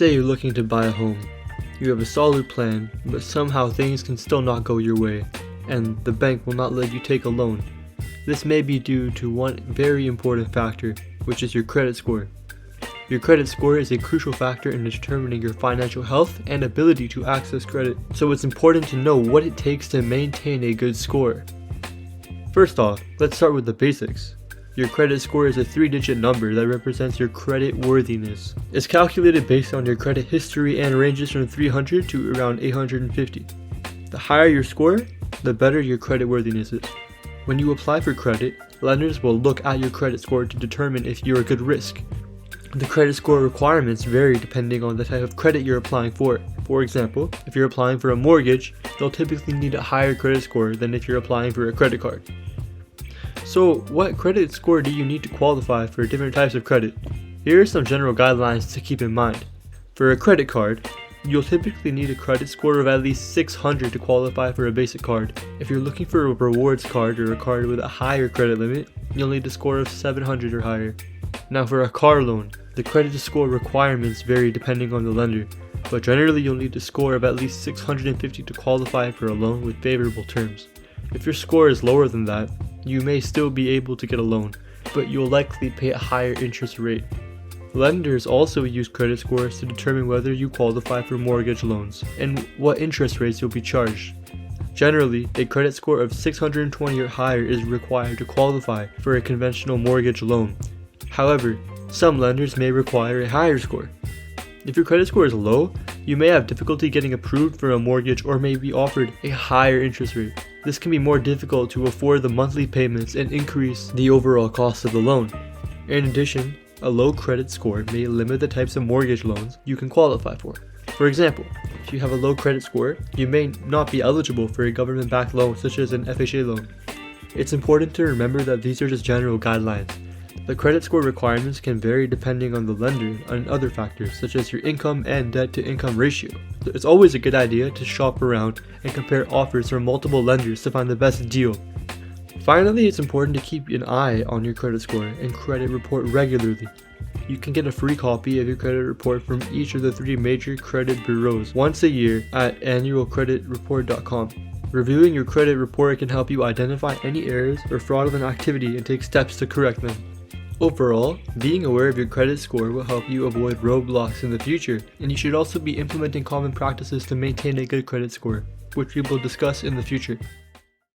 say you're looking to buy a home. You have a solid plan, but somehow things can still not go your way, and the bank will not let you take a loan. This may be due to one very important factor, which is your credit score. Your credit score is a crucial factor in determining your financial health and ability to access credit, so it's important to know what it takes to maintain a good score. First off, let's start with the basics. Your credit score is a 3-digit number that represents your credit worthiness. It's calculated based on your credit history and ranges from 300 to around 850. The higher your score, the better your credit worthiness is. When you apply for credit, lenders will look at your credit score to determine if you're a good risk. The credit score requirements vary depending on the type of credit you're applying for. For example, if you're applying for a mortgage, they'll typically need a higher credit score than if you're applying for a credit card. So, what credit score do you need to qualify for different types of credit? Here are some general guidelines to keep in mind. For a credit card, you'll typically need a credit score of at least 600 to qualify for a basic card. If you're looking for a rewards card or a card with a higher credit limit, you'll need a score of 700 or higher. Now for a car loan, the credit score requirements vary depending on the lender, but generally you'll need a score of at least 650 to qualify for a loan with favorable terms. If your score is lower than that, you may still be able to get a loan, but you'll likely pay a higher interest rate. Lenders also use credit scores to determine whether you qualify for mortgage loans and what interest rates you'll be charged. Generally, a credit score of 620 or higher is required to qualify for a conventional mortgage loan. However, some lenders may require a higher score. If your credit score is low, you may have difficulty getting approved for a mortgage or may be offered a higher interest rate. This can be more difficult to afford the monthly payments and increase the overall cost of the loan. In addition, a low credit score may limit the types of mortgage loans you can qualify for. For example, if you have a low credit score, you may not be eligible for a government-backed loan such as an FHA loan. It's important to remember that these are just general guidelines. The credit score requirements can vary depending on the lender and other factors such as your income and debt-to-income ratio. It's always a good idea to shop around and compare offers from multiple lenders to find the best deal. Finally, it's important to keep an eye on your credit score and credit report regularly. You can get a free copy of your credit report from each of the 3 major credit bureaus once a year at annualcreditreport.com. Reviewing your credit report can help you identify any errors or fraudulent activity and take steps to correct them. Overall, being aware of your credit score will help you avoid roadblocks in the future, and you should also be implementing common practices to maintain a good credit score, which we will discuss in the future.